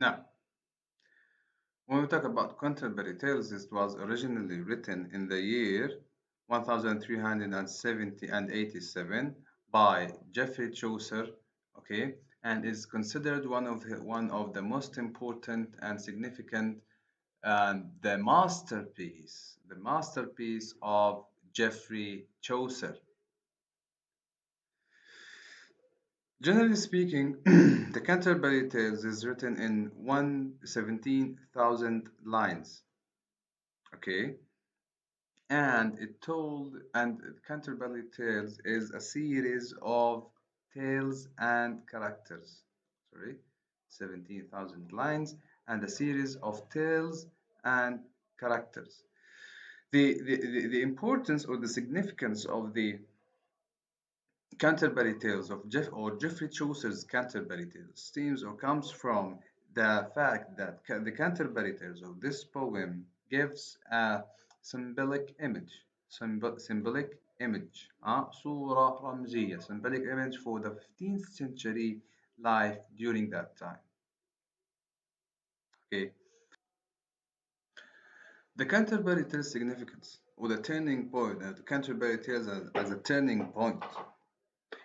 Now, when we talk about Canterbury Tales, it was originally written in the year 1370 and 87 by Geoffrey Chaucer, okay, and is considered one of the most important and significant and the masterpiece of Geoffrey Chaucer. Generally speaking, the Canterbury Tales is written in 117,000 lines, okay? And Canterbury Tales is a series of tales and characters. Sorry, 17,000 lines and a series of tales and characters. The importance or the significance of the Canterbury Tales of Geoffrey Chaucer's Canterbury Tales stems or comes from the fact that the Canterbury Tales of this poem gives a symbolic image, صورة رمزية, symbolic image for the 15th century life during that time. Okay, the Canterbury Tales significance or the turning point, the Canterbury Tales as a turning point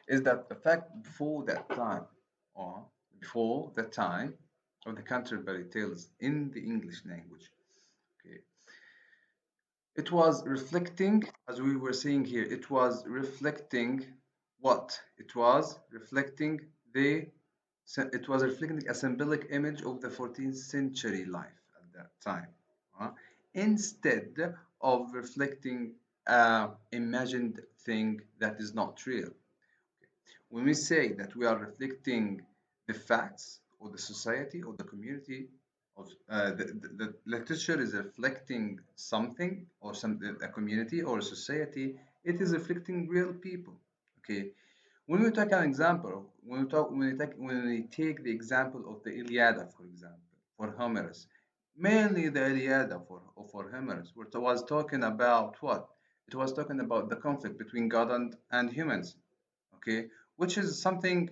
is that the fact before the time of the Canterbury Tales in the English language, okay, it was reflecting, as we were saying here, it was reflecting what? It was reflecting a symbolic image of the 14th century life at that time, uh, instead of reflecting a imagined thing that is not real. When we say that we are reflecting the facts or the society or the community of the literature is reflecting something or a community or a society, it is reflecting real people. Okay. When we take an example, when we take the example of the Iliad, for example, for Homerus, mainly the Iliad for Homerus, was talking about what? It was talking about the conflict between God and humans, okay, which is something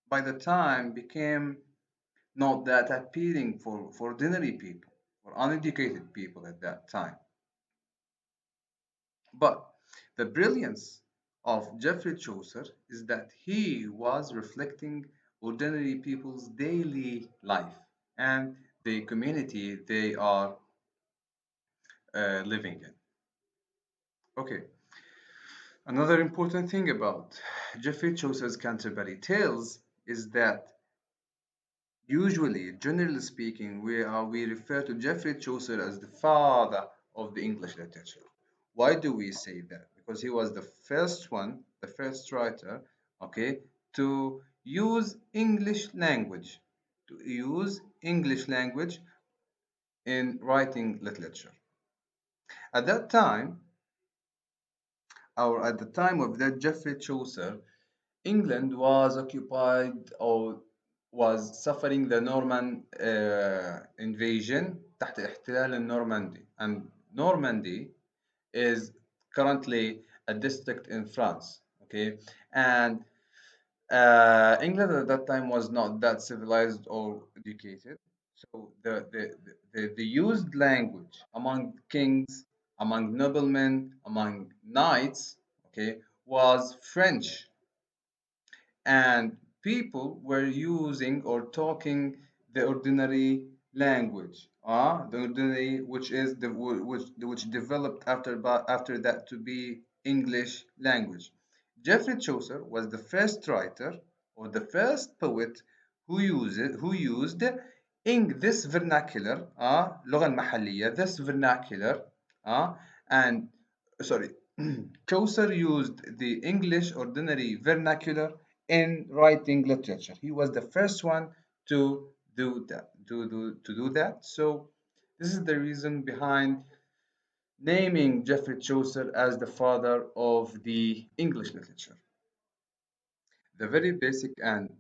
by the time became not that appealing for ordinary people, for uneducated people at that time. But the brilliance of Geoffrey Chaucer is that he was reflecting ordinary people's daily life and the community they are living in. Okay, another important thing about Geoffrey Chaucer's Canterbury Tales is that usually, generally speaking, we refer to Geoffrey Chaucer as the father of the English literature. Why do we say that? Because he was the first one, the first writer, okay, to use English language, in writing literature. At that time, or at the time of that Geoffrey Chaucer, England was occupied or was suffering the Norman invasion تحت احتلال النورماندي, and Normandy is currently a district in France, okay, and England at that time was not that civilized or educated, so the used language among kings, among noblemen, among knights, okay, was French, and people were using or talking the ordinary language, the ordinary, which is which developed after that to be English language. Geoffrey Chaucer was the first writer or the first poet who used this vernacular, اللغة المحلية, this vernacular, and sorry, Chaucer used the English ordinary vernacular in writing literature. He was the first one to do that. To do that. So this is the reason behind naming Geoffrey Chaucer as the father of the English literature. The very basic and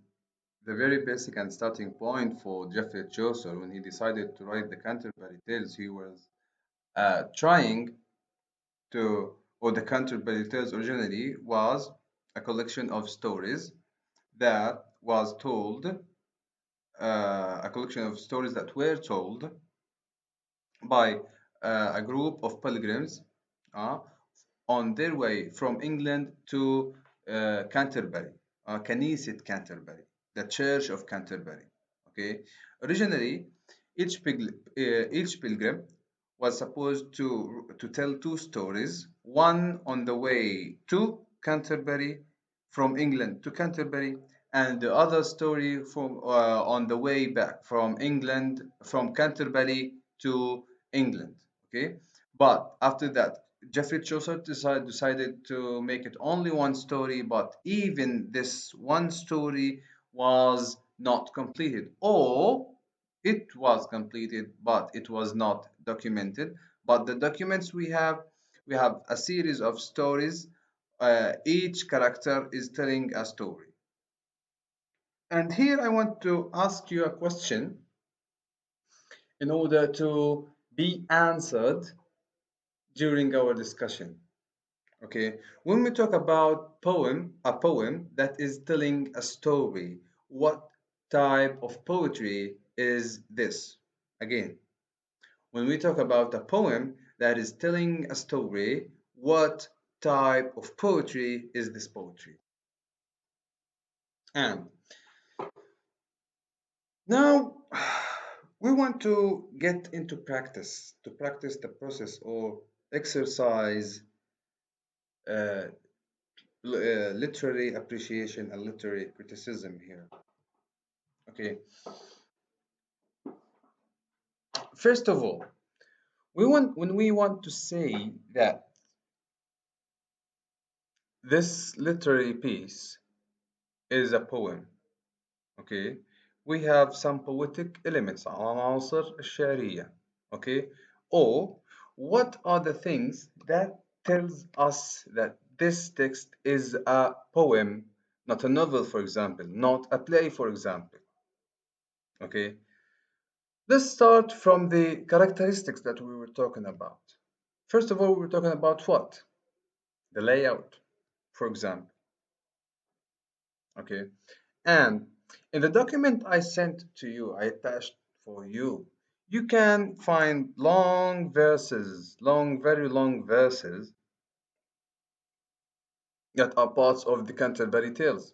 starting point for Geoffrey Chaucer when he decided to write the Canterbury Tales, he was trying or the Canterbury Tales originally was a collection of stories that was told a collection of stories that were told by a group of pilgrims uh, on their way from England to Canterbury, Knesset Canterbury, the Church of Canterbury. Okay, originally each pilgrim was supposed to tell two stories, one on the way to Canterbury from England to Canterbury, and the other story from on the way back from England from Canterbury to England. Okay, but after that, Geoffrey Chaucer decided to make it only one story, but even this one story was not completed, or it was completed, but it was not documented. But the documents we have a series of stories. Each character is telling a story. And here I want to ask you a question in order to be answered during our discussion. Okay, when we talk about a poem that is telling a story, what type of poetry is this? Again, when we talk about a poem that is telling a story, what type of poetry is this poetry? And now we want to get into practice, to practice the process or exercise uh, literary appreciation and literary criticism here. Okay, first of all, when we want to say that this literary piece is a poem, okay, we have some poetic elements, عناصر الشعرية, okay, or what are the things that tells us that this text is a poem, not a novel, for example, not a play, for example, okay. Let's start from the characteristics that we were talking about. First of all, we're talking about what? The layout, for example. Okay. And in the document I sent to you, I attached for you, you can find long verses, very long verses that are parts of the Canterbury Tales.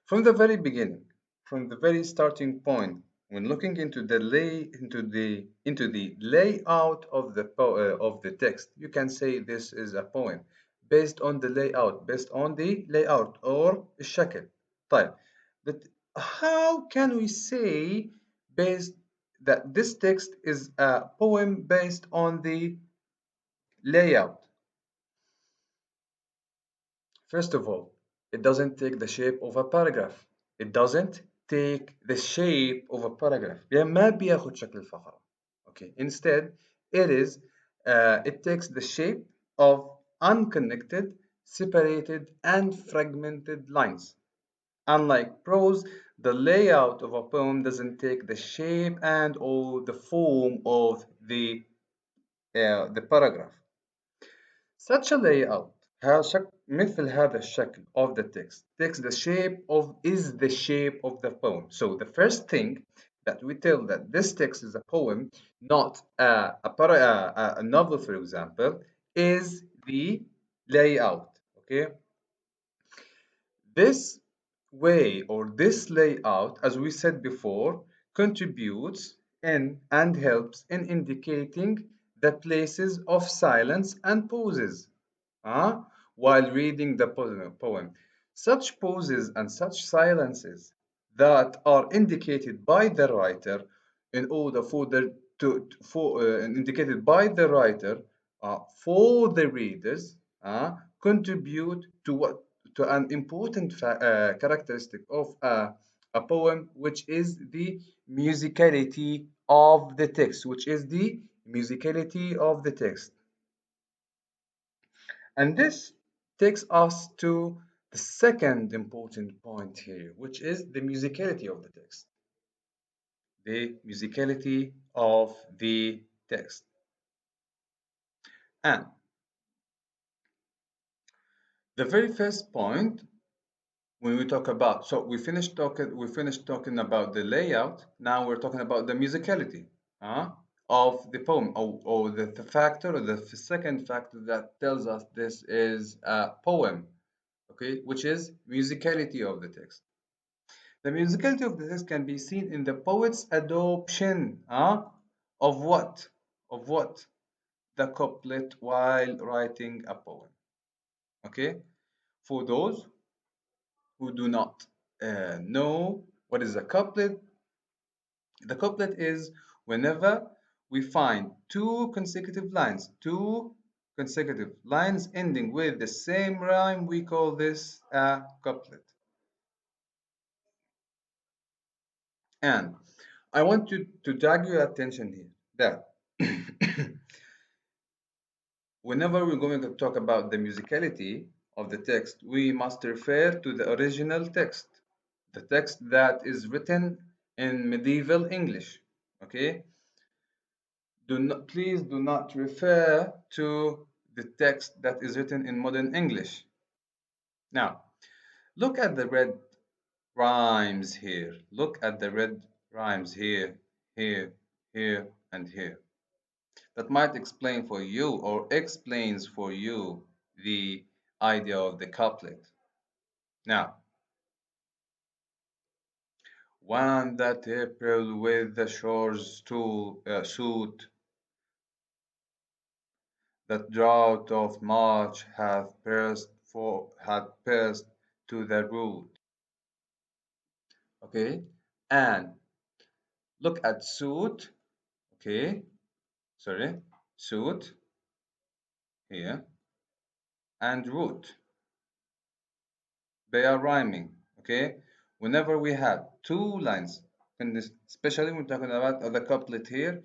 From the very beginning, from the very starting point, when looking into the layout of the text, you can say this is a poem based on the layout, or الشكل. طيب, but how can we say based that this text is a poem based on the layout? First of all, it doesn't take the shape of a paragraph. It doesn't take the shape of a paragraph. يعني ما بياخد شكل الفقرة. Okay. Instead, it takes the shape of unconnected, separated, and fragmented lines. Unlike prose, the layout of a poem doesn't take the shape and or the form of the paragraph. Such a layout مثل هذا الشكل of the text takes the shape of the poem. So the first thing that we tell that this text is a poem, not a novel, for example, is the layout. Okay, this way or this layout, as we said before, contributes in and helps in indicating the places of silence and pauses while reading the poem. Such pauses and such silences that are indicated by the writer in order for the for indicated by the writer for the readers contribute to an important characteristic of a poem, which is the musicality of the text, and this takes us to the second important point here, which is the musicality of the text. The musicality of the text. And the very first point when we talk about, so we finished talking about the layout. Now we're talking about the musicality uh, of the poem, or the factor, or the second factor that tells us this is a poem, okay, which is musicality of the text. The musicality of the text can be seen in the poet's adoption of what? Of what? The couplet while writing a poem. Okay? For those who do not know what is a couplet, the couplet is whenever we find two consecutive lines ending with the same rhyme, we call this a couplet. And I want to drag your attention here that whenever we're going to talk about the musicality of the text, we must refer to the original text, the text that is written in medieval English. Okay? Please do not refer to the text that is written in modern English. Now, look at the red rhymes here. Look at the red rhymes here, here, here, and here. That might explain for you, or explains for you, the idea of the couplet. Now, one that April with the shores to suit, that drought of March hath pierced to the root. Okay, and look at suit. Okay, sorry, suit here and root. They are rhyming. Okay, whenever we have two lines, and especially when we're talking about the couplet here,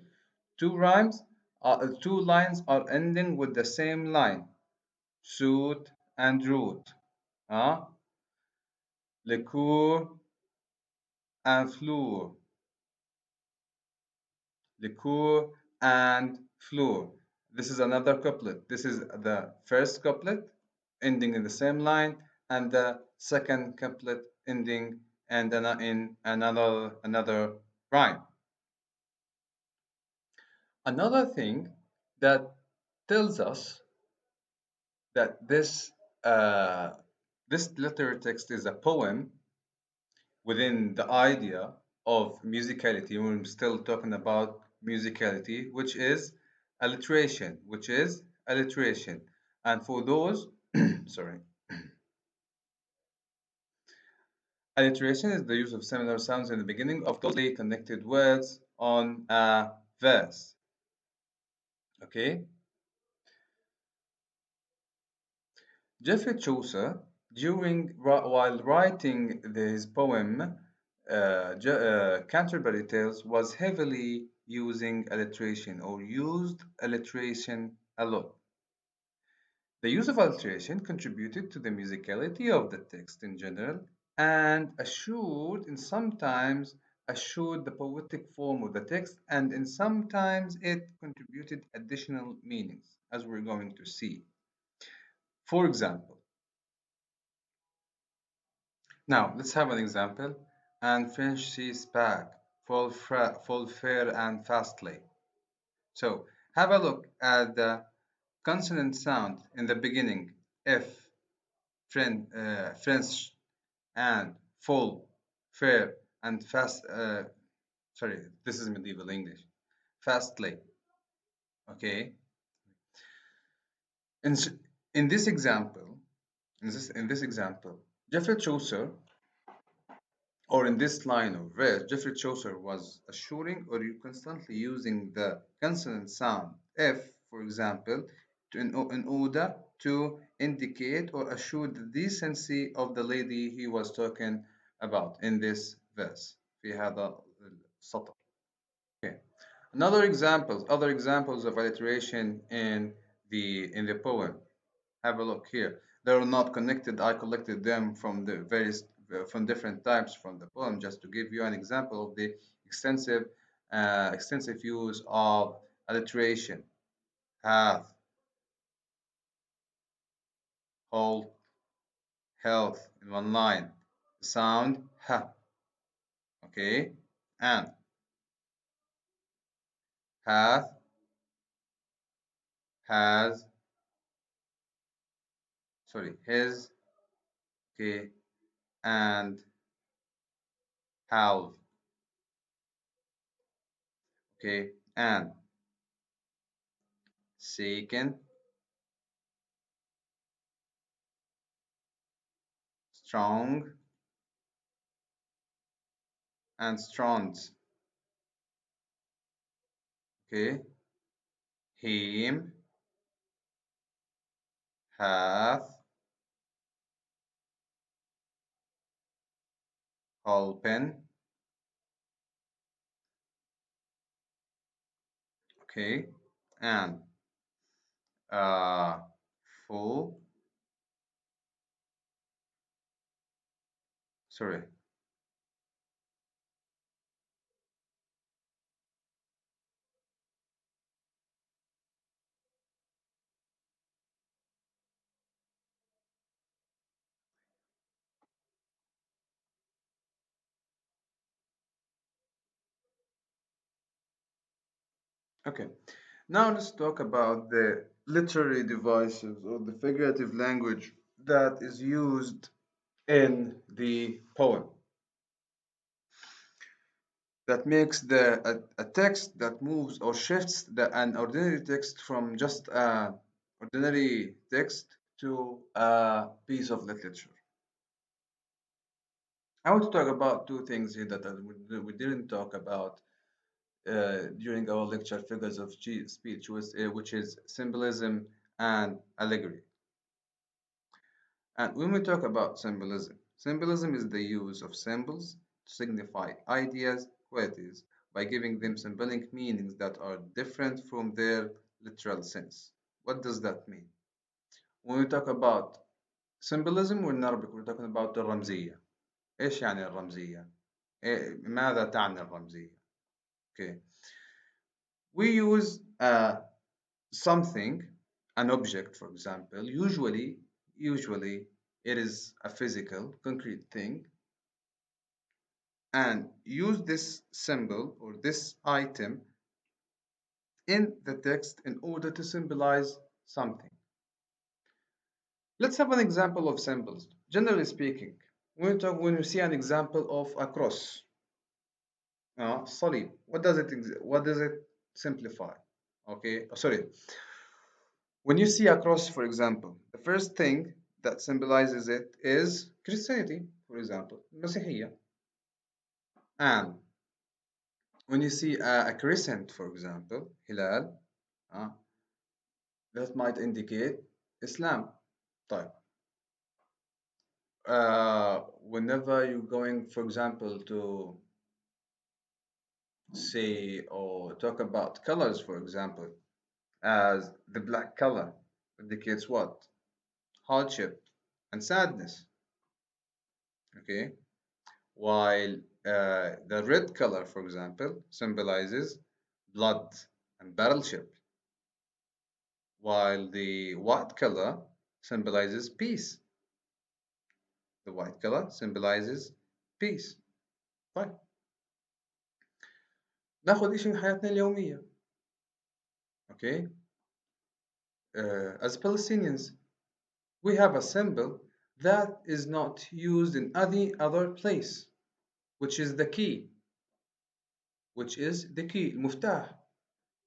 two lines are ending with the same line, suit and root. Liqueur and flour. Liqueur and flour. This is another couplet. This is the first couplet ending in the same line, and the second couplet ending and in another rhyme. Another thing that tells us that uh, this literary text is a poem within the idea of musicality. We're still talking about musicality, which is alliteration. And for those, sorry, alliteration is the use of similar sounds in the beginning of closely connected words on a verse. Okay? Geoffrey Chaucer, while writing his poem Canterbury Tales, was heavily using alliteration, or used alliteration a lot. The use of alliteration contributed to the musicality of the text in general, and sometimes assured the poetic form of the text, and in sometimes it contributed additional meanings, as we're going to see. For example, now let's have an example. And French she's back, full fair and fastly. So have a look at the consonant sound in the beginning. F, French, and full, fair, and fast. Sorry, this is medieval English. Fastly. Okay. In, in this example, Geoffrey Chaucer, or in this line of verse, Geoffrey Chaucer was assuring, or you constantly using the consonant sound F, for example, in order to indicate or assure the decency of the lady he was talking about in this verse. في هذا السطر. Okay. Other examples of alliteration in the poem. Have a look here. They're not connected. I collected them from the from different types from the poem, just to give you an example of the extensive use of alliteration. Hath, whole, health in one line. sound h. Okay, and hath, has, sorry, his, okay, and have, okay, and second, strong, and strongs, okay, him, hath, holpen, okay, and uh, full, sorry, okay. Now let's talk about the literary devices or the figurative language that is used in the poem that makes a text that moves or shifts an ordinary text from just an ordinary text to a piece of literature. I want to talk about two things here that we didn't talk about during our lecture, figures of speech, which is symbolism and allegory. And when we talk about symbolism, symbolism is the use of symbols to signify ideas, qualities, by giving them symbolic meanings that are different from their literal sense. What does that mean? When we talk about symbolism in Arabic, we're talking about الرمزية. إيش يعني الرمزية؟ ماذا تعني الرمزية؟ Okay. We use something, an object, for example, usually it is a physical, concrete thing, and use this symbol or this item in the text in order to symbolize something. Let's have an example of symbols. Generally speaking, when we see an example of a cross, صليب, what does it simplify? Okay, oh, sorry. When you see a cross, for example, the first thing that symbolizes it is Christianity, for example, المسيحية. And when you see a crescent, for example, hilal, uh, that might indicate Islam. طيب. Whenever you're going, for example, to say or talk about colors, for example, as the black color indicates what? Hardship and sadness. Okay. While the red color, for example, symbolizes blood and battleship, while the white color symbolizes peace. The white color symbolizes peace. طيب ناخذ شيء من حياتنا اليومية. Okay. As Palestinians, we have a symbol that is not used in any other place, which is the key. Which is the key, المفتاح.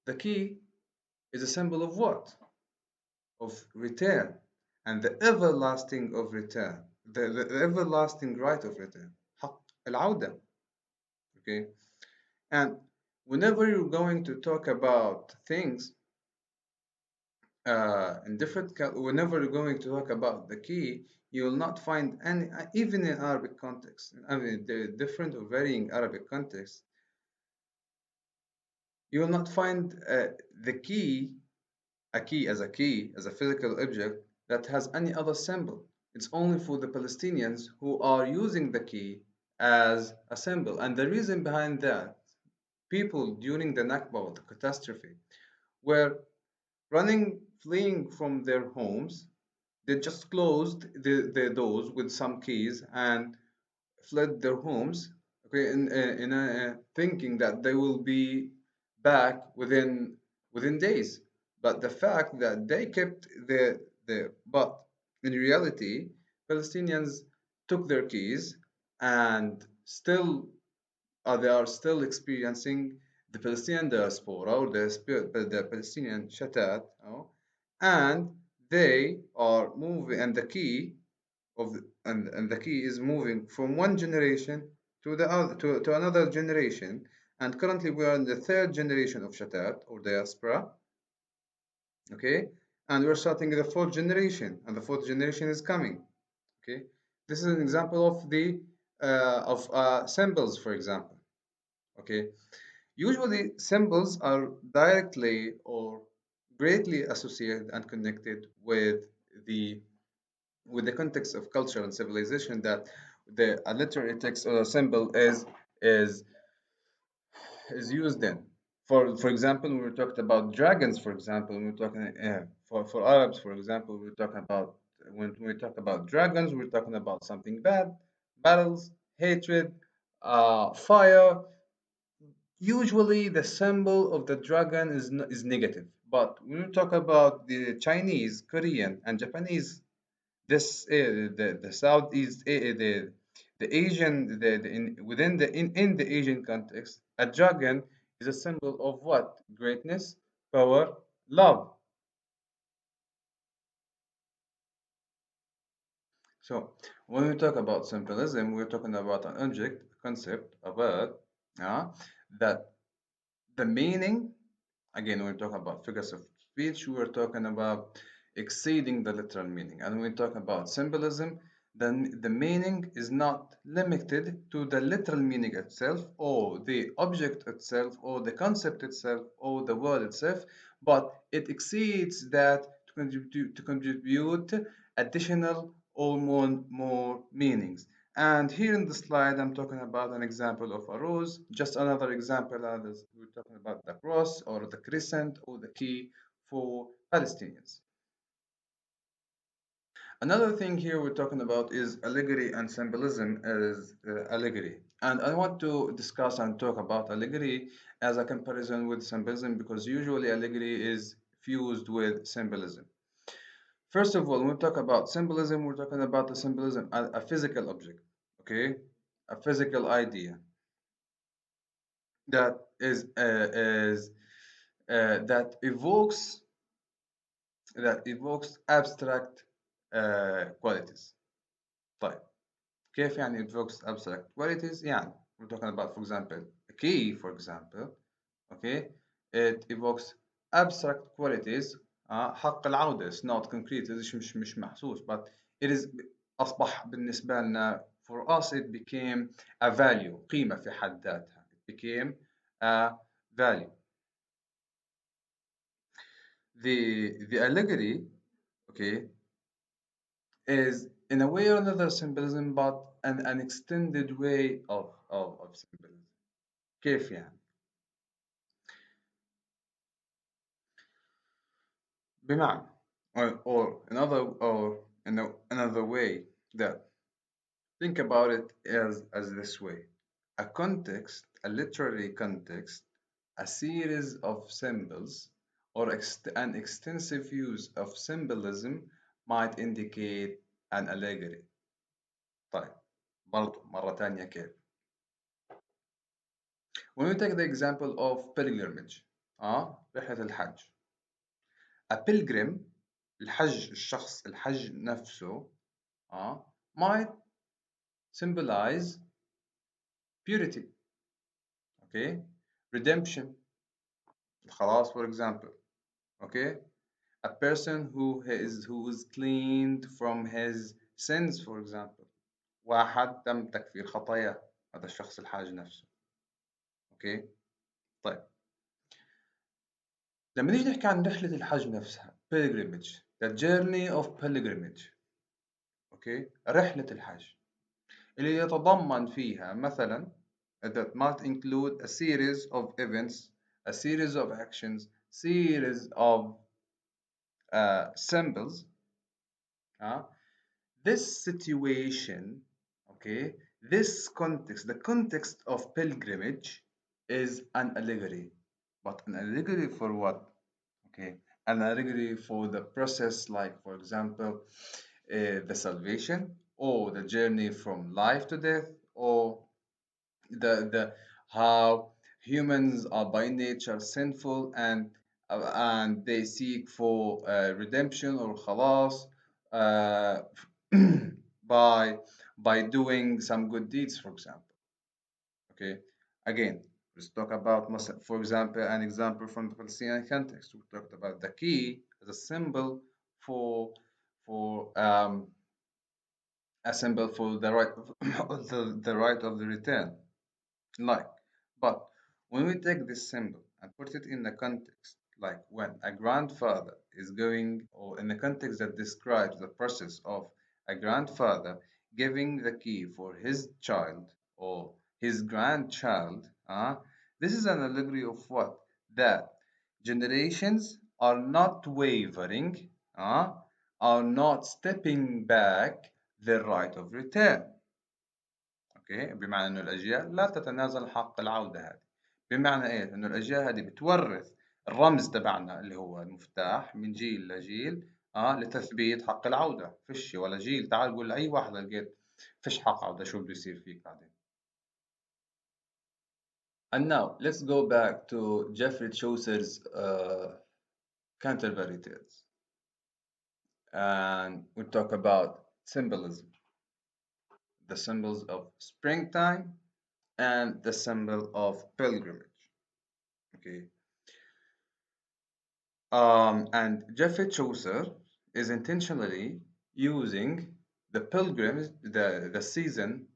The key is a symbol of what? Of return, and the everlasting of return, the everlasting right of return, حق العودة. Okay, and whenever you're going to talk about things whenever you're going to talk about the key, you will not find any, even in Arabic context, I mean, the different or varying Arabic context, you will not find the key a key, as a physical object that has any other symbol. It's only for the Palestinians who are using the key as a symbol. And the reason behind that, people during the Nakba, the catastrophe, were fleeing from their homes. They just closed the doors with some keys, and fled their homes, okay, thinking that they will be back within days. But the fact that they kept but in reality, Palestinians took their keys and still they are still experiencing the Palestinian diaspora or the Palestinian shatat, and they are moving, and the key and the key is moving from one generation to the other to another generation. And currently we are in the third generation of shatat or diaspora, okay, and we're starting the fourth generation, and the fourth generation is coming, okay. This is an example of the symbols, for example, okay. Usually, symbols are directly or greatly associated and connected the with the context of culture and civilization that the a literary text or a symbol is is used in. For example, we were talking about dragons. For example, we were talking for Arabs. For example, we were talking about when we talk about dragons, we're talking about something bad, battles, hatred, fire. Usually, the symbol of the dragon is negative, but when we talk about the Chinese, Korean, and Japanese, this the Southeast the Asian within in the Asian context, a dragon is a symbol of what? Greatness, power, love. So when we talk about symbolism, we're talking about an object, a concept, a word, uh, that the meaning. Again, when we talk about figures of speech, we're talking about exceeding the literal meaning. And when we talk about symbolism, then the meaning is not limited to the literal meaning itself, or the object itself, or the concept itself, or the word itself, but it exceeds that to contribute additional or more meanings. And here in the slide, I'm talking about an example of a rose. Just another example, we're talking about the cross or the crescent or the key for Palestinians. Another thing here we're talking about is allegory and symbolism as allegory. And I want to discuss and talk about allegory as a comparison with symbolism because usually allegory is fused with symbolism. First of all, when we talk about symbolism, we're talking about the symbolism, a physical object, okay? A physical idea that is that evokes abstract qualities. طيب كيف يعني evokes abstract qualities؟ يعني we're talking about for example a key for example, okay, it evokes abstract qualities. حق العودة is not concrete، مش محسوس, but it is أصبح بالنسبة لنا for us it became a value، قيمة في حد ذاتها. It became a value. The allegory, okay, is in a way or another symbolism, but an extended way of symbolism. كيف يعني؟ بمعنى or another way that think about it as this way. A context, a literary context, a series of symbols, or an extensive use of symbolism might indicate an allegory. طيب برضو مرة تانية كيف؟ When we take the example of pilgrimage, رحلة الحج. A pilgrim, الشخص الحج نفسه, might symbolize purity, okay, redemption, الخلاص for example, okay, a person who is cleaned from his sins for example. واحد تم تكفير خطاياه، هذا الشخص الحاج نفسه، اوكي. طيب لما نيجي نحكي عن رحلة الحج نفسها pilgrimage, the journey of pilgrimage, اوكي، رحلة الحج اللي يتضمن فيها مثلا that might include a series of events, a series of actions, series of symbols. This situation, okay, This context, the context of pilgrimage, is an allegory. But an allegory for what? Okay, an allegory for the process, like for example, the salvation, or the journey from life to death, or the how humans are by nature sinful, and they seek for redemption or khalas uh, by doing some good deeds, for example. Okay, again, let's talk about, for example, an example from the Palestinian context. We talked about the key as a symbol for for a symbol for the right of the right of the return. Like, but when we take this symbol and put it in the context, like when a grandfather is going, or in the context that describes the process of a grandfather giving the key for his child or his grandchild, this is an allegory of what? That generations are not wavering, uh, are not stepping back their right of return. اوكي، بمعنى انه الاجيال لا تتنازل حق العوده هذه. بمعنى ايه؟ انه الاجيال هذه بتورث الرمز تبعنا اللي هو المفتاح من جيل لجيل، لتثبيت حق العوده. فيش ولا جيل تعال قول لاي واحد لقيت فيش حق عوده شو بده يصير فيك بعدين. And now let's go back to Geoffrey Chaucer's Canterbury Tales, and we talk about symbolism, the symbols of springtime and the symbol of pilgrimage. Okay, and Geoffrey Chaucer is intentionally using the pilgrims, the season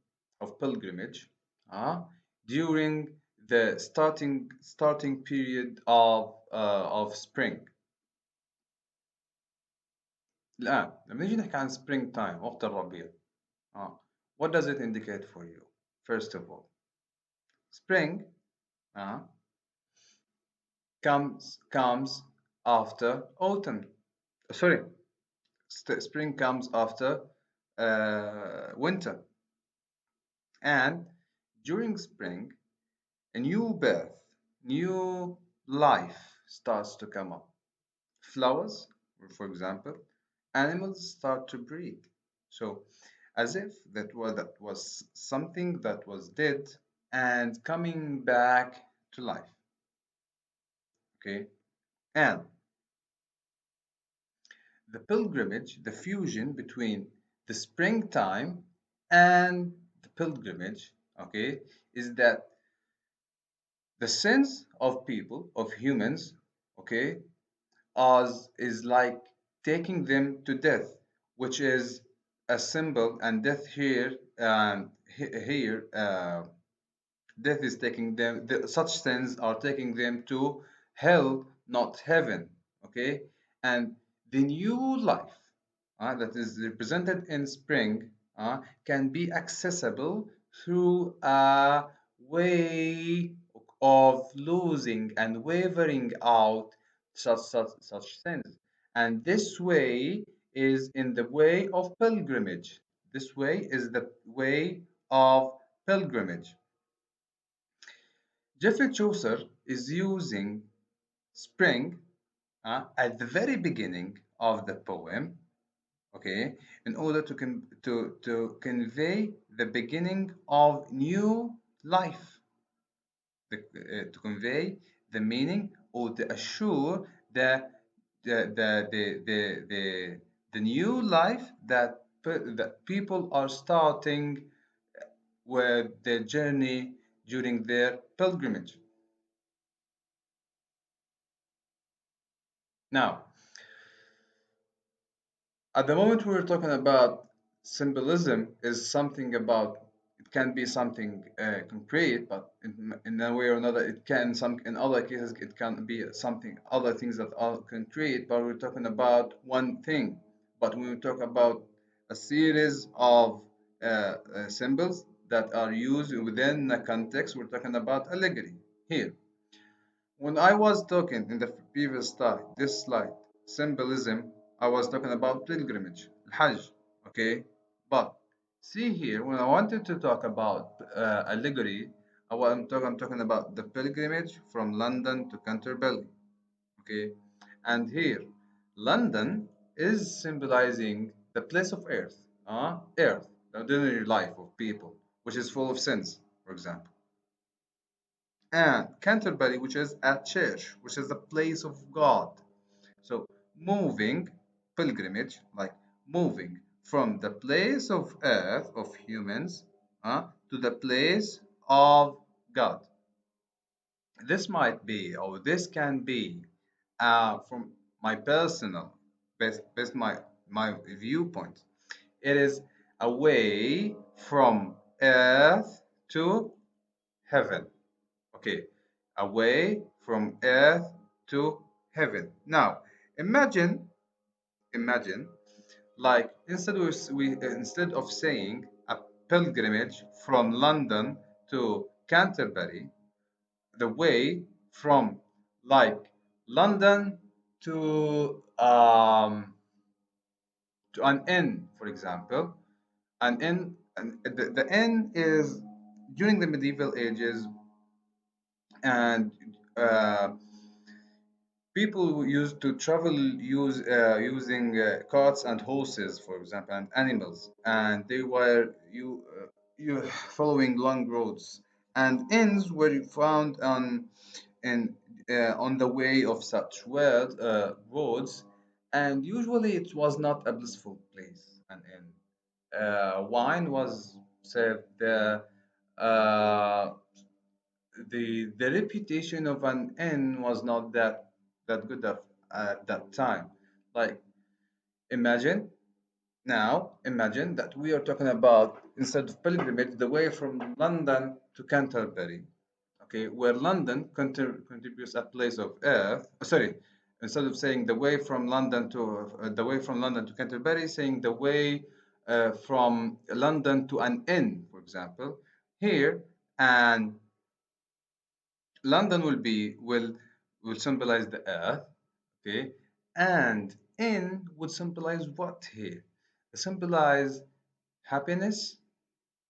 of pilgrimage, during the starting period of spring. الآن لما نيجي نحكي عن spring time وقت الربيع، what does it indicate for you? First of all, spring comes after autumn. Sorry, spring comes after winter, and during spring a new birth, new life starts to come up. Flowers, for example, animals start to breed. So as if that was something that was dead and coming back to life. Okay, and the pilgrimage, the fusion between the springtime and the pilgrimage, okay, is that the sense of people, of humans, okay, as is like taking them to death, which is a symbol, and death here, here, death is taking them, such sins are taking them to hell, not heaven. Okay, and the new life that is represented in spring can be accessible through a way of losing and wavering out such sins. And this way is in the way of pilgrimage. This way is the way of pilgrimage. Geoffrey Chaucer is using spring at the very beginning of the poem, okay, in order to convey the beginning of new life, to convey the meaning, or to assure the new life that people are starting with their journey during their pilgrimage. Now, at the moment we were talking about symbolism is something about, it can be something concrete, but in a way or another it can, some in other cases it can be something, other things that are concrete, but we're talking about one thing. But when we talk about a series of symbols that are used within a context, we're talking about allegory here. When I was talking in the previous slide, this slide, symbolism, I was talking about pilgrimage, Hajj, okay? But See here, when I wanted to talk about allegory, I'm talking about the pilgrimage from London to Canterbury. Okay, and here, London is symbolizing the place of earth, earth, the ordinary life of people, which is full of sins, for example. And Canterbury, which is a church, which is the place of God. So moving, pilgrimage, like moving from the place of earth of humans to the place of God. This might be, or this can be, from my personal, best my viewpoint. It is away from earth to heaven. Okay, away from earth to heaven. Now, imagine, like instead of saying a pilgrimage from London to Canterbury, the way from like London to an inn, for example. An inn, and the inn is during the medieval ages, and uh, people used to travel using carts and horses, for example, and animals, and they were you following long roads, and inns were found in on the way of such roads, and usually it was not a blissful place. An inn, wine was served there. Uh, the reputation of an inn was not that good at that time. Like, imagine imagine that we are talking about, instead of pilgrimage, the way from London to Canterbury. Okay, where London contributes a place of earth. Sorry, instead of saying the way from London to Canterbury, saying the way from London to an inn, for example. Here, and London will symbolize the earth, okay, and in would symbolize what here? It symbolize happiness,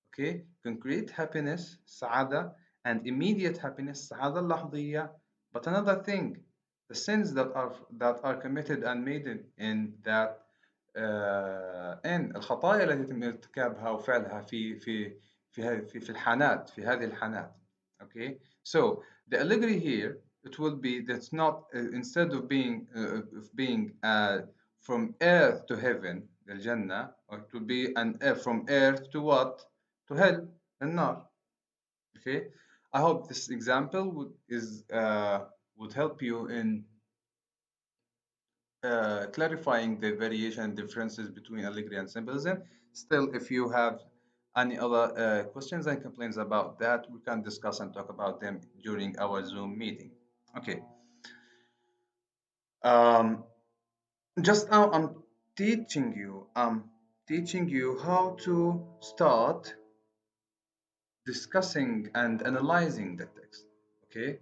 okay, concrete happiness, سعادة, and immediate happiness, سعادة اللحظية. But another thing, the sins that are committed and made in that إن الخطايا التي يتم ارتكابها وفعلها في الحانات في هذه الحانات. Okay, so the allegory here, it will be that's not instead of being from earth to heaven, الجنة, or it will be from earth to what? To hell, النار. Okay, I hope this example would help you in clarifying the variation and differences between allegory and symbolism. Still, if you have any other questions and complaints about that, we can discuss and talk about them during our Zoom meeting. Okay. Um, just now, I'm teaching you how to start discussing and analyzing the text. Okay.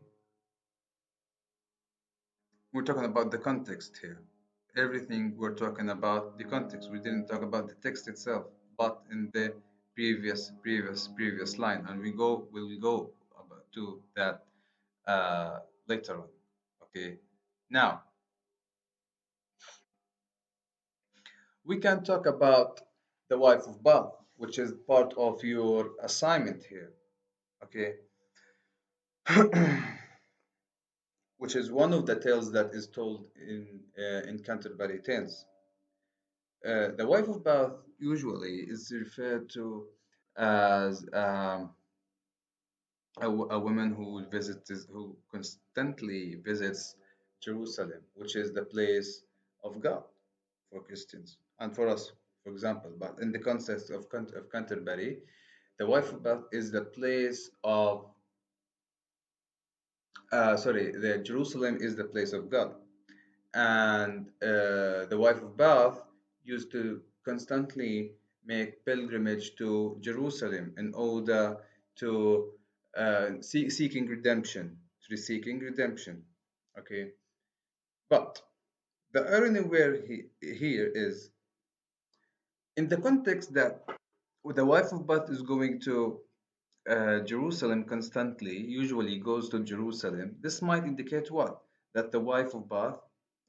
We're talking about the context here. Everything we're talking about the context. We didn't talk about the text itself, but in the previous line, and we'll go to that later on. Okay. Now we can talk about the wife of Bath, which is part of your assignment here. Okay. Which is one of the tales that is told in Canterbury Tales. The wife of Bath usually is referred to as a woman who constantly visits Jerusalem, which is the place of God for Christians and for us, for example. But in the context of Canterbury, the wife of Bath is the place of the Jerusalem is the place of God, and the wife of Bath used to constantly make pilgrimage to Jerusalem in order to seeking redemption, Okay, but the irony here is in the context that the wife of Bath is going to Jerusalem constantly, usually goes to Jerusalem. This might indicate what? That the wife of Bath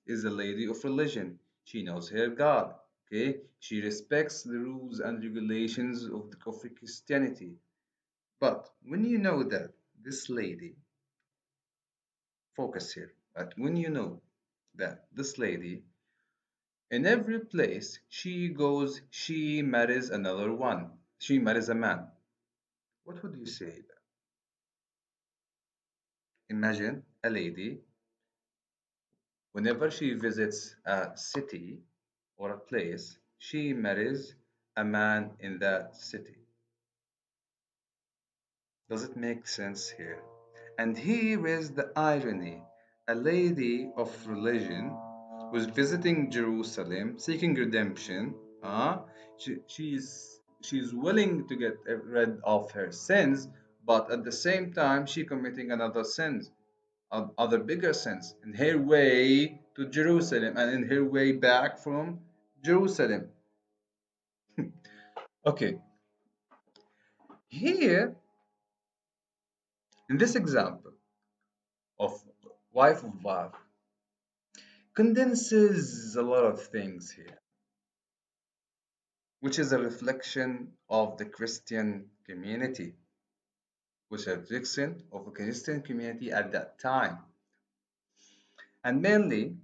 is a lady of religion. She knows her God. Okay, she respects the rules and regulations of Christianity. But when you know that this lady, focus here, but when you know that this lady, in every place she goes, she marries another one. She marries a man. What would you say? Imagine a lady, whenever she visits a city or a place, she marries a man in that city. Does it make sense here? And here is the irony. A lady of religion who's visiting Jerusalem seeking redemption, she's willing to get rid of her sins, but at the same time she committing another sins, other bigger sins in her way to Jerusalem and in her way back from Jerusalem. Okay, here in this example of wife of Bath condenses a lot of things here, which is a reflection of the Christian community, which is a reflection of the Christian community at that time. And mainly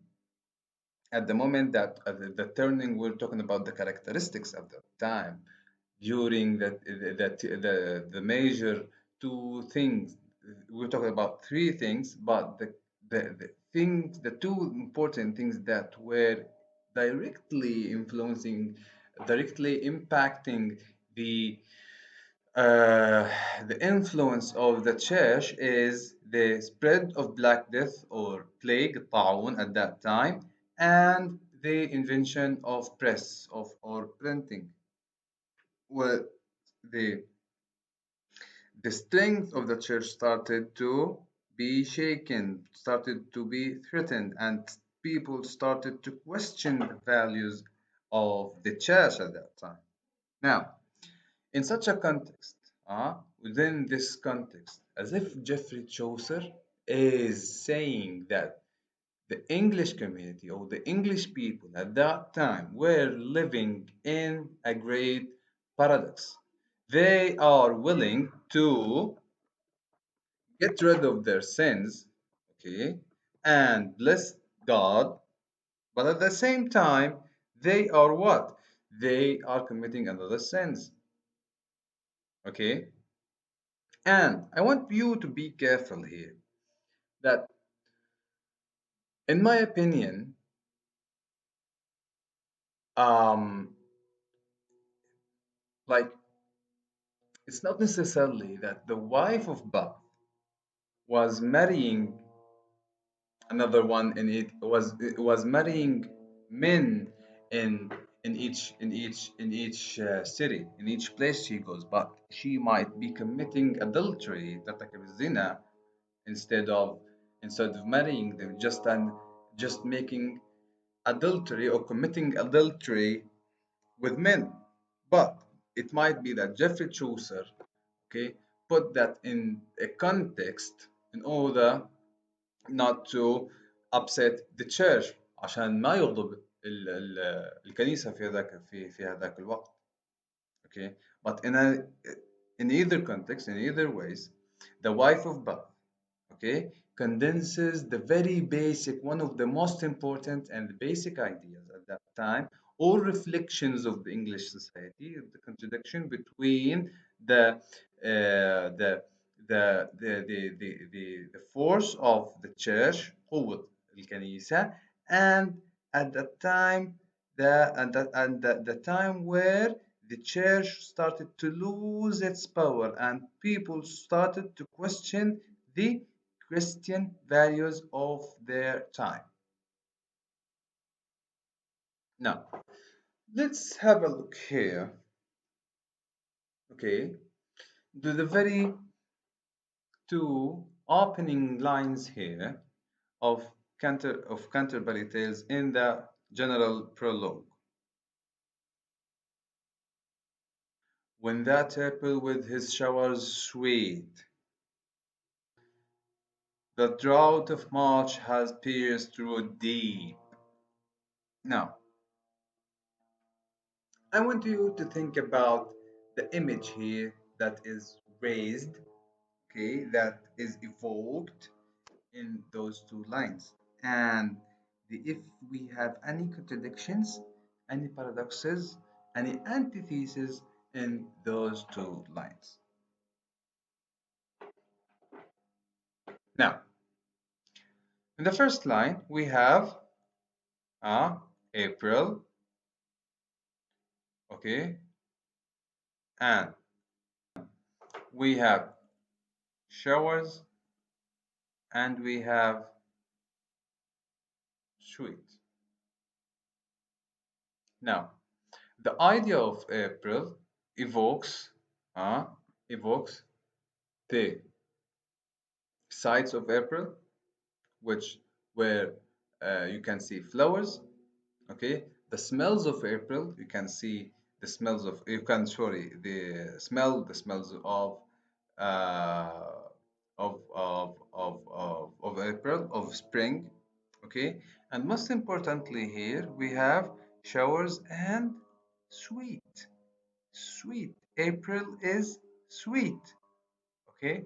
at the moment that the turning, we're talking about the characteristics of the time during the major two things. We're talking about three things, but the two important things that were directly influencing, directly impacting the uh, the influence of the church is the spread of Black Death or plague, طاعون at that time, and the invention of press of or printing. Well, the the strength of the church started to be shaken, started to be threatened, and people started to question the values of the church at that time. Now, in such a context, within this context, as if Geoffrey Chaucer is saying that the English community or the English people at that time were living in a great paradox. They are willing to get rid of their sins, okay, and bless God, but at the same time, they are what? They are committing another sins, okay? And I want you to be careful here that, in my opinion, um, like it's not necessarily that the wife of Bath was marrying another one, and it was marrying men in in each city, in each place she goes, but she might be committing adultery, ترتكب الزنا, instead of marrying them, just making adultery or committing adultery with men. But it might be that Geoffrey Chaucer, okay, put that in a context in order not to upset the church, عشان ما يغضب الكنيسة في هذاك الوقت. Okay, but in either context, in either ways, the wife of Bath, okay, condenses the very basic, one of the most important and basic ideas at that time, all reflections of the English society, the contradiction between the the force of the church, قوة الكنيسة, and at that time the time where the church started to lose its power and people started to question the Christian values of their time. Now, let's have a look here, okay, to the very two opening lines here of Canterbury Tales in the general prologue. when that April with his showers sweet, the drought of March has pierced through deep. Now, I want you to think about the image here that is raised, okay, that is evoked in those two lines. And if we have any contradictions, any paradoxes, any antitheses in those two lines. Now, in the first line, we have April, okay, and we have showers, and we have sweet. Now, the idea of April evokes, uh, evokes the sights of April, which where you can see flowers, okay, the smells of April, you can see the smells of, you can, sorry, the smells uh, of April, of spring, okay, and most importantly here we have showers and sweet. Sweet. April is sweet, okay.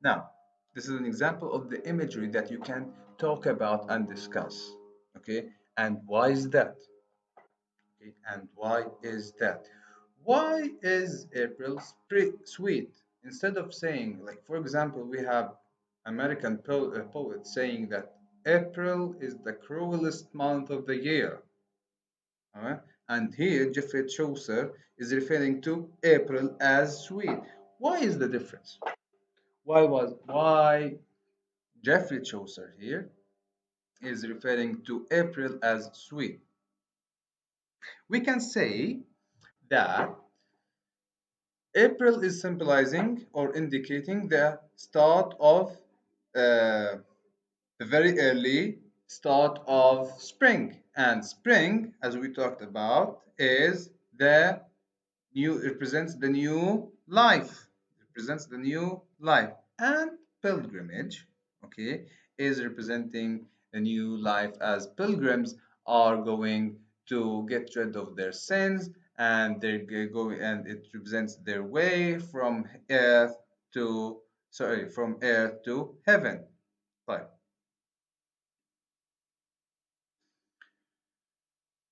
Now, this is an example of the imagery that you can talk about and discuss, okay, and why is that? Okay, and why is that? Why is April sweet? Instead of saying, like, for example, we have American poet saying that April is the cruelest month of the year. Alright? And here, Geoffrey Chaucer is referring to April as sweet. Why is the difference? Why Geoffrey Chaucer here is referring to April as sweet? We can say that April is symbolizing or indicating the start of the very early start of spring. And spring, as we talked about, is the new, represents the new life. Represents the new life. And pilgrimage, okay, is representing the new life as pilgrims are going to get rid of their sins and they're going, and it represents their way from earth to, sorry, from earth to heaven. Right.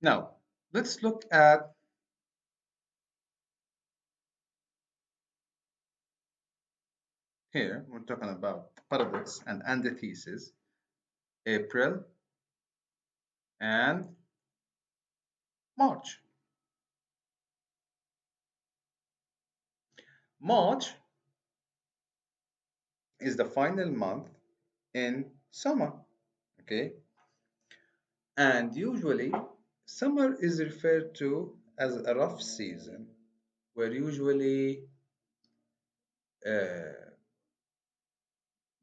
Now, let's look at here. We're talking about paradox and antithesis, April and March. March is the final month in summer, okay? And usually, summer is referred to as a rough season, where usually uh,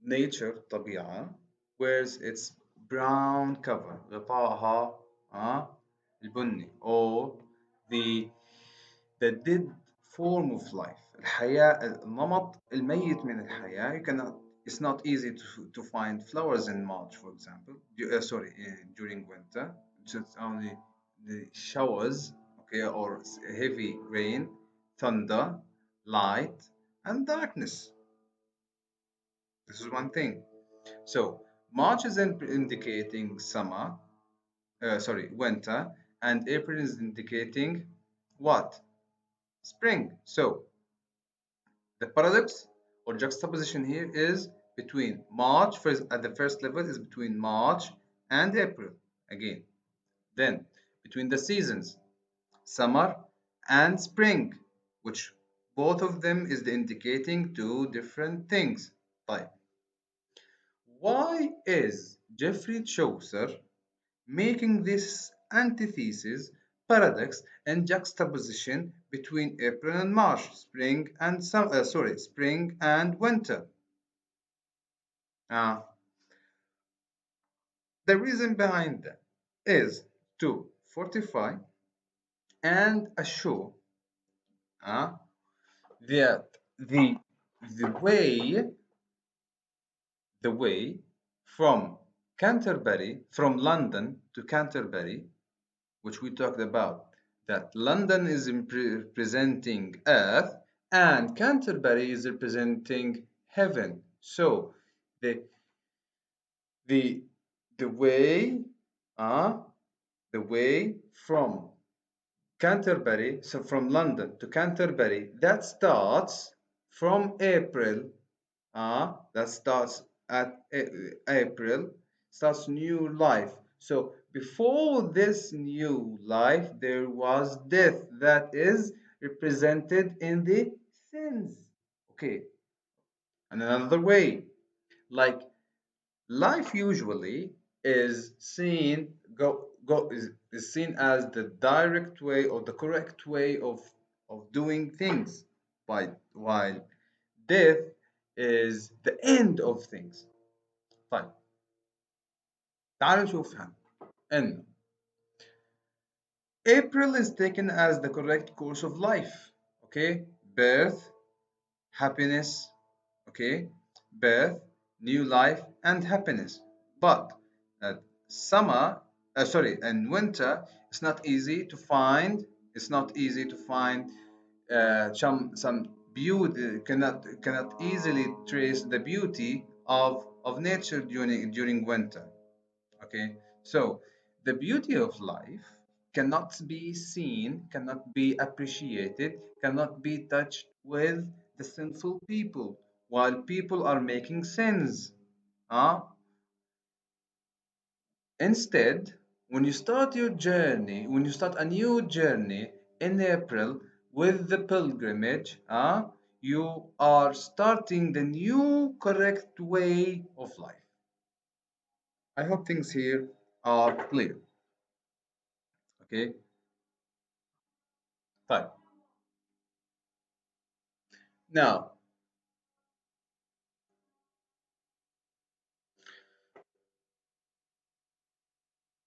nature, طبيعة, wears its brown cover, غطاءها البني, or the dead form of life, الحياة, النمط الميت من الحياة. You cannot, it's not easy to find flowers in March, for example. During winter, it's only the showers, okay, or heavy rain, thunder, light, and darkness. This is one thing. So March is indicating summer, sorry, winter, and April is indicating what? Spring. So the paradox or juxtaposition here is between March, first at the first level is between March and April again. Then between the seasons, summer and spring, which both of them is indicating two different things. Right. Why is Geoffrey Chaucer making this antithesis, paradox, and juxtaposition between April and March, spring and winter? Uh, the reason behind that is to fortify and assure uh, that the way the way from from London to Canterbury, which we talked about, that London is representing Earth and Canterbury is representing heaven. So the the the way uh, the way from Canterbury, so from London to Canterbury, that starts from April. That starts at April, starts new life. So before this new life, there was death that is represented in the sins. Okay, and another way, like life usually is seen is seen as the direct way or the correct way of doing things, by while death is the end of things. طيب تعال نشوفها إنه April is taken as the correct course of life. Okay, birth, happiness. Okay, birth, new life, and happiness. But summer, and winter, it's not easy to find. It's not easy to find some beauty. Cannot easily trace the beauty of nature during winter. Okay, so the beauty of life cannot be seen, cannot be appreciated, cannot be touched with the sinful people while people are making sins. Uh, Instead, when you start a new journey in April with the pilgrimage, you are starting the new correct way of life. I hope things here are clear. Okay, fine. Now,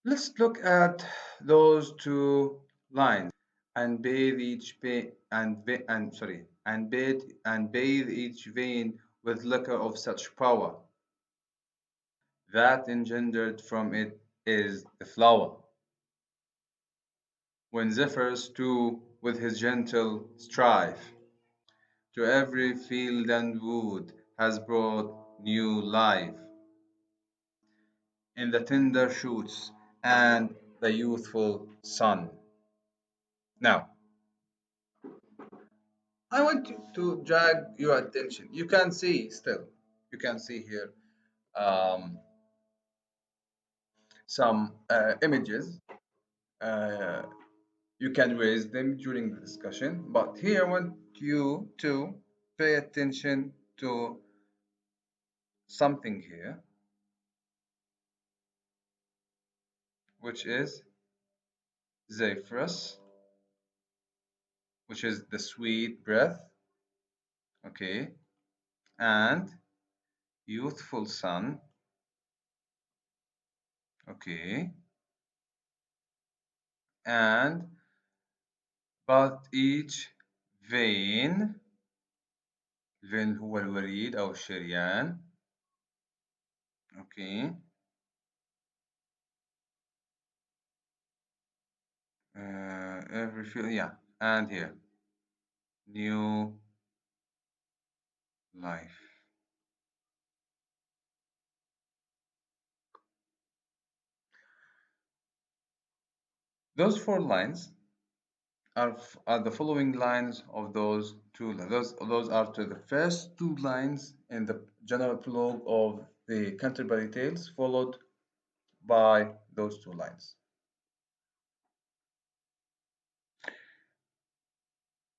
let's look at those two lines and bathe each vein and bathe each vein with liquor of such power that engendered from it is the flower. When Zephyrus too with his gentle strife to every field and wood has brought new life in the tender shoots and the youthful sun. Now, I want to drag your attention. You can see still, you can see here um, some images. Uh, you can raise them during the discussion, but here I want you to pay attention to something here, which is Zephyrus, which is the sweet breath, okay, and youthful sun, okay, and but each vein الفين هو الوريد أو الشريان. Okay. Every field, yeah. And here, new life. Those four lines are the following lines of those two. Those are to the first two lines in the general prologue of the Canterbury Tales, followed by those two lines.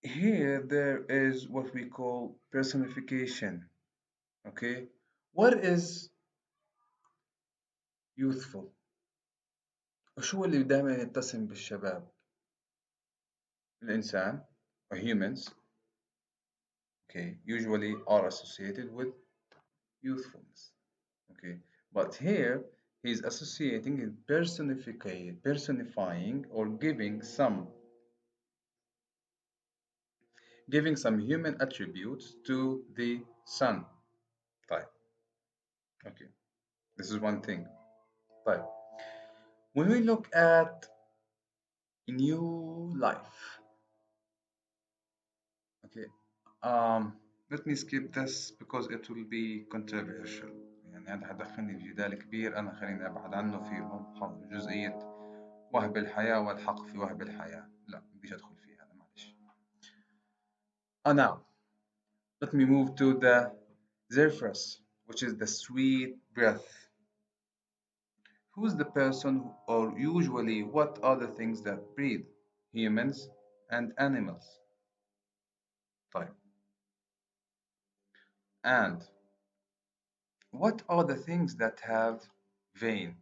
Here there is what we call personification. Okay, what is youthful؟ وشو اللي دائما يتصم بالشباب؟ الإنسان or humans, okay, usually are associated with youthfulness. Okay, but here he's associating and personifying or giving some giving some human attributes to the sun. طيب. Okay, this is one thing. طيب. When we look at new life, okay, let me skip this because it will be controversial. يعني هذا حدخلني في جدال كبير، أنا خليني أبعد عنه في جزئية وهب الحياة والحق في وهب الحياة. لا، بديش أدخل فيه هذا، معلش. Now, let me move to the Zephyrus, which is the sweet breath. Who's the person or usually what are the things that breathe? Humans and animals. طيب. And what are the things that have vein?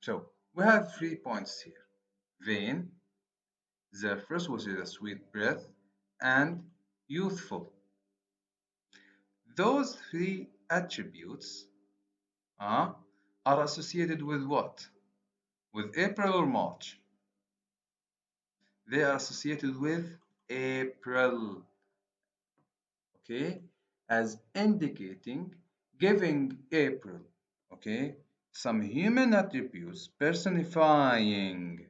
So we have 3 points here. Vein, Zephyrus, which is a sweet breath, and youthful. Those three attributes are associated with what? With April or March? They are associated with April, okay, as indicating, giving April, okay, some human attributes, personifying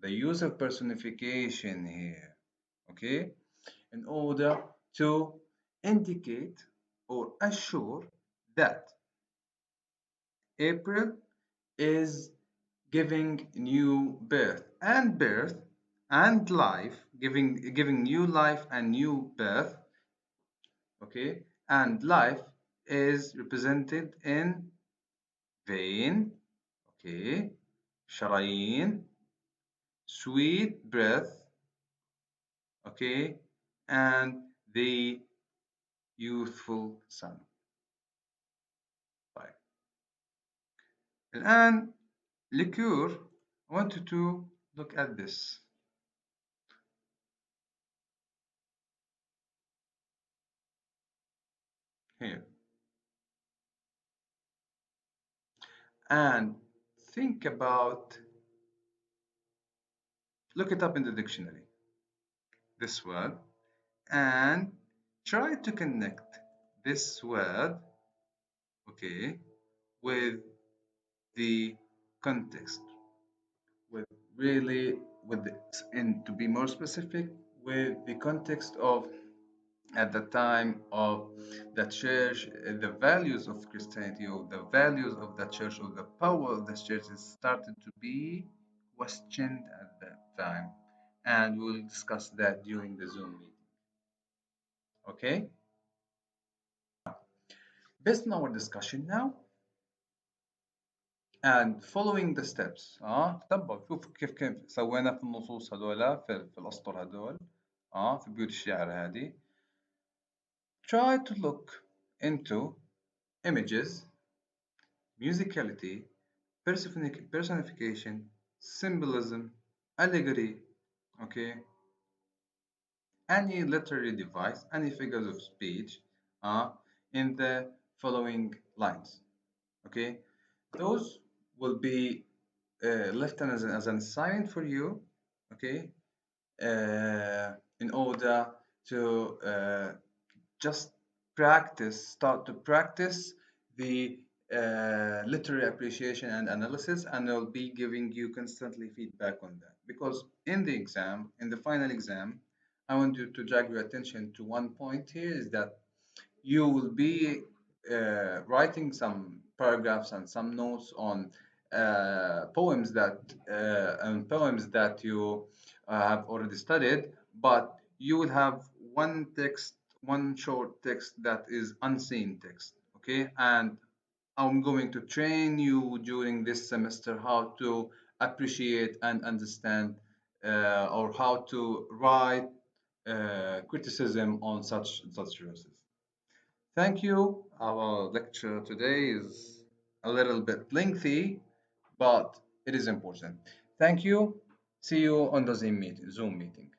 the use of personification here, okay, in order to indicate or assure that April is giving new birth and life, giving new life and new birth, okay, and life is represented in vein, okay, شرايين, sweet breath, okay, and the youthful sun. طيب. الآن liqueur, I want you to look at this. Here. And think about, look it up in the dictionary, this word, and try to connect this word, okay, with the context, with really, with the, and to be more specific, with the context of at the time of the church, the values of Christianity or the values of the church or the power of the church is started to be questioned at that time. And we'll discuss that during the Zoom meeting. Okay? Based on our discussion now and following the steps تبع شوف كيف سوينا في النصوص هذولا في الأسطر هذول في بيوت الشعر هذه. Try to look into images, musicality, personification, symbolism, allegory, okay, any literary device, any figures of speech in the following lines, okay. Those will be left as an assignment for you, okay, in order to just start to practice the literary appreciation and analysis, and I'll be giving you constantly feedback on that. Because in the exam, in the final exam, I want you to drag your attention to one point here is that you will be writing some paragraphs and some notes on poems that you have already studied, but you will have one short text that is unseen text, okay? And I'm going to train you during this semester how to appreciate and understand or how to write criticism on such verses. Thank you. Our lecture today is a little bit lengthy, but it is important. Thank you. See you on the Zoom meeting.